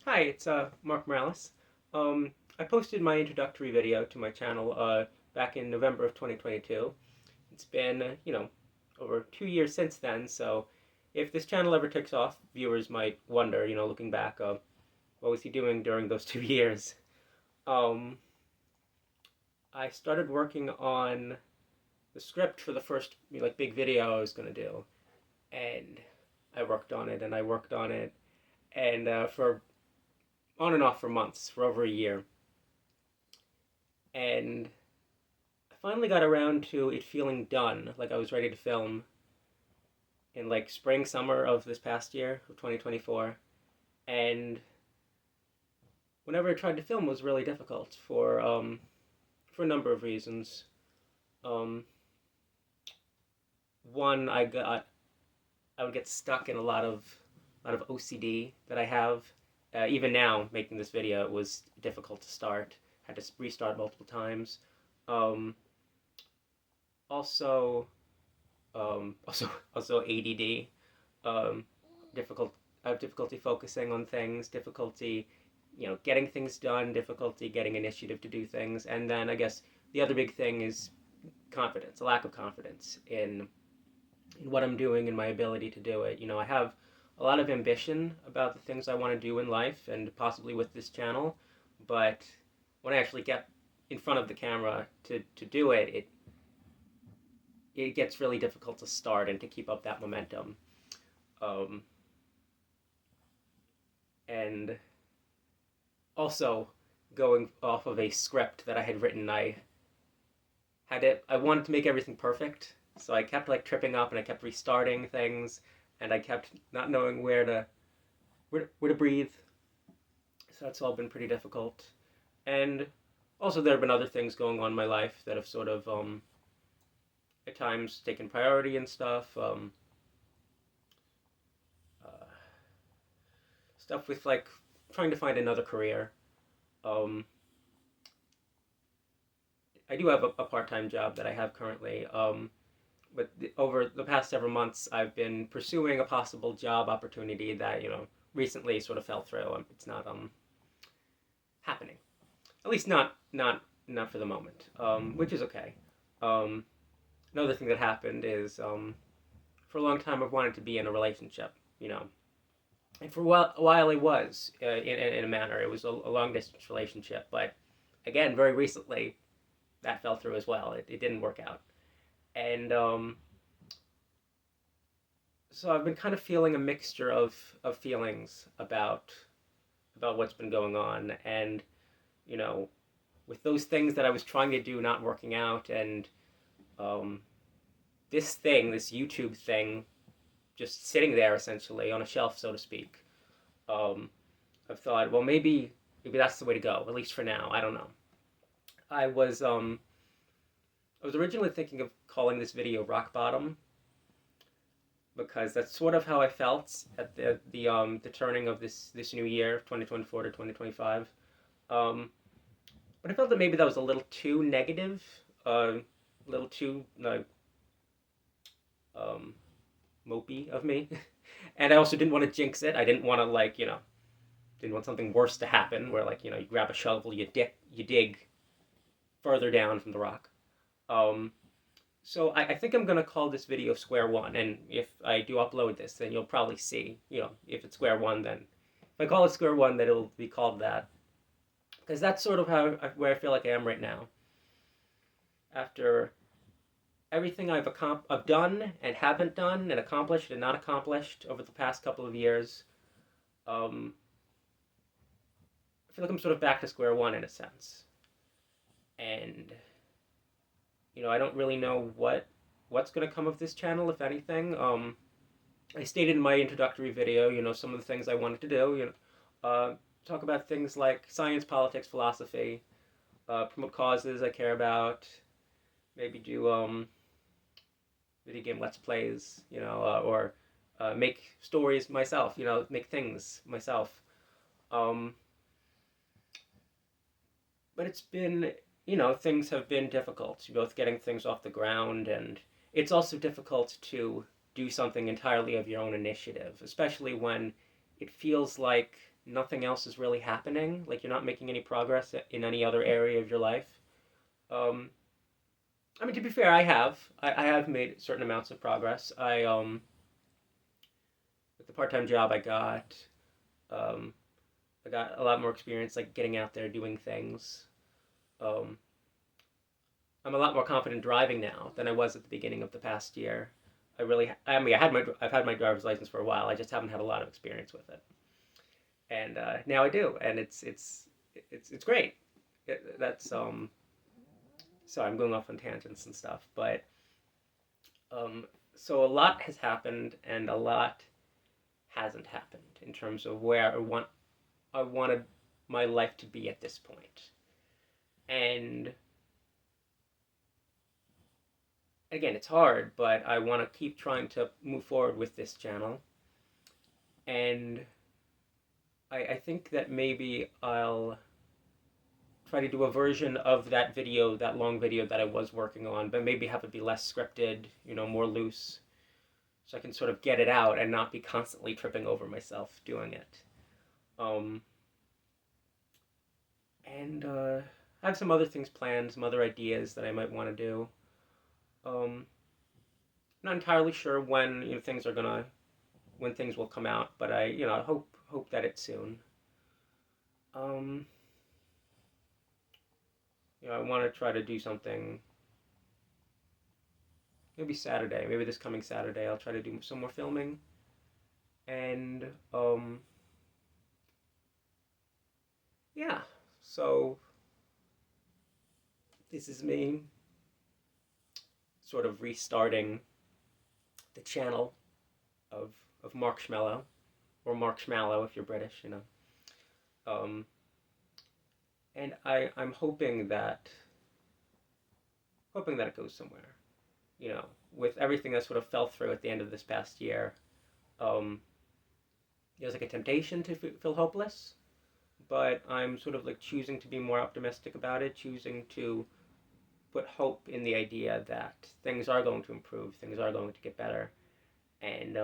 Hi, it's Mark Morales. I posted my introductory video to my channel back in November of 2022. It's been, over 2 years since then, so if this channel ever takes off, viewers might wonder, looking back, what was he doing during those 2 years? Um, I started working on the script for the first, big video I was going to do, and I worked on it, and I worked on it, and for on and off for months, for over a year. And I finally got around to it feeling done, like I was ready to film in like spring, summer of this past year, of 2024. And whenever I tried to film, it was really difficult for a number of reasons. Um, One, I would get stuck in a lot of OCD that I have. Even now, making this video, it was difficult to start. Had to restart multiple times. Um, also, also ADD. Um, difficult. I have difficulty focusing on things. Difficulty, getting things done. Difficulty getting initiative to do things. And then I guess the other big thing is confidence. A lack of confidence in what I'm doing and my ability to do it. I have a lot of ambition about the things I want to do in life and possibly with this channel, but when I actually get in front of the camera to do it, it gets really difficult to start and to keep up that momentum. Um, and also, going off of a script that I had written, I wanted to make everything perfect, so I kept like tripping up and I kept restarting things, and I kept not knowing where to breathe. So that's all been pretty difficult. And also, there have been other things going on in my life that have sort of at times taken priority and stuff. Uh, Stuff with like trying to find another career. Um, I do have a part-time job that I have currently, but over the past several months, I've been pursuing a possible job opportunity that recently sort of fell through. It's not happening, at least not for the moment, which is okay. Um, Another thing that happened is for a long time I've wanted to be in a relationship, and for a while it was in a manner. It was a long distance relationship, but again, very recently that fell through as well. It didn't work out, and so I've been kind of feeling a mixture of feelings about what's been going on, and you know, with those things that I was trying to do not working out, and um, this YouTube thing, just sitting there essentially on a shelf, so to speak. Um, I've thought, well, maybe that's the way to go, at least for now. I don't know. I was um, I was originally thinking of calling this video "Rock Bottom" because that's sort of how I felt at the turning of this new year, 2024 to 2025. Um, but I felt that maybe that was a little too negative, a little too um, mopey of me, and I also didn't want to jinx it. I didn't want to didn't want something worse to happen, where you grab a shovel, you dig further down from the rock. Um, so I think I'm gonna call this video Square One, and if I do upload this, then you'll probably see, if it's Square One, then if I call it Square One, then it'll be called that, because that's sort of where I feel like I am right now. After everything I've done and haven't done and accomplished and not accomplished over the past couple of years, um, I feel like I'm sort of back to square one in a sense, and I don't really know what's going to come of this channel, if anything. I stated in my introductory video, some of the things I wanted to do. Talk about things like science, politics, philosophy, promote causes I care about, maybe do video game let's plays, or make stories myself, make things myself. Um, but it's been, things have been difficult, both getting things off the ground, and it's also difficult to do something entirely of your own initiative, especially when it feels like nothing else is really happening, like you're not making any progress in any other area of your life. Um, I mean, to be fair, I have made certain amounts of progress. With the part-time job um, I got a lot more experience, like getting out there doing things. Um, I'm a lot more confident driving now than I was at the beginning of the past year. I mean, I've had my driver's license for a while. I just haven't had a lot of experience with it, and now I do, and it's great. That's Sorry, I'm going off on tangents and stuff, but um, so a lot has happened, and a lot hasn't happened in terms of where I wanted my life to be at this point. And again, it's hard, but I want to keep trying to move forward with this channel. And I think that maybe I'll try to do a version of that video, that long video that I was working on, but maybe have it be less scripted, more loose, so I can sort of get it out and not be constantly tripping over myself doing it. Um, and I have some other things planned, some other ideas that I might want to do. Um, not entirely sure when things are gonna when things will come out, but I hope that it's soon. Um, I want to try to do something. Maybe Saturday, maybe this coming Saturday, I'll try to do some more filming, and yeah. So this is me sort of restarting the channel of Marshmallow, or Marshmallow if you're British. Um, and I'm hoping that it goes somewhere. With everything that sort of fell through at the end of this past year, there's like a temptation to feel hopeless, but I'm sort of like choosing to be more optimistic about it, choosing to put hope in the idea that things are going to improve, things are going to get better, and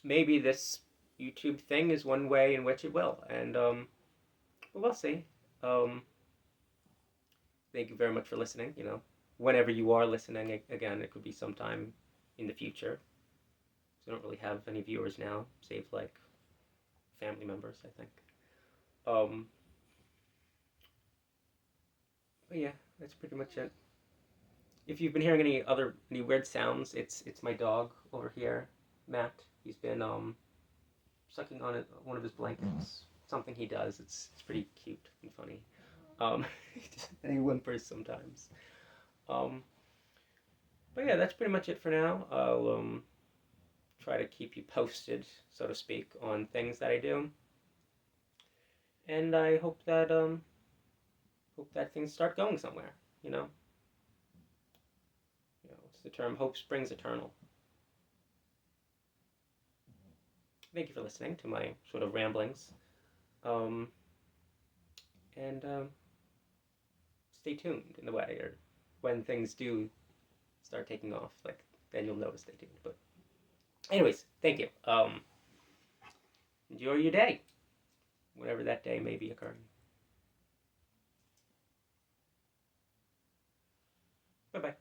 maybe this YouTube thing is one way in which it will, and we'll see. Um, Thank you very much for listening. Whenever you are listening, again, it could be sometime in the future. So I don't really have any viewers now, save like family members, I think. Um, but yeah, that's pretty much it. If you've been hearing any weird sounds, it's my dog over here, Matt. He's been sucking on one of his blankets. Something he does. It's pretty cute and funny. Um, and he whimpers sometimes. Um, but yeah, that's pretty much it for now. I'll try to keep you posted, so to speak, on things that I do, and I hope that things start going somewhere. What's the term? Hope springs eternal. Thank you for listening to my sort of ramblings, um, and stay tuned in the way, or when things do start taking off, like then you'll know to stay tuned. But anyways, thank you. Enjoy your day, whatever that day may be occurring. Bye bye.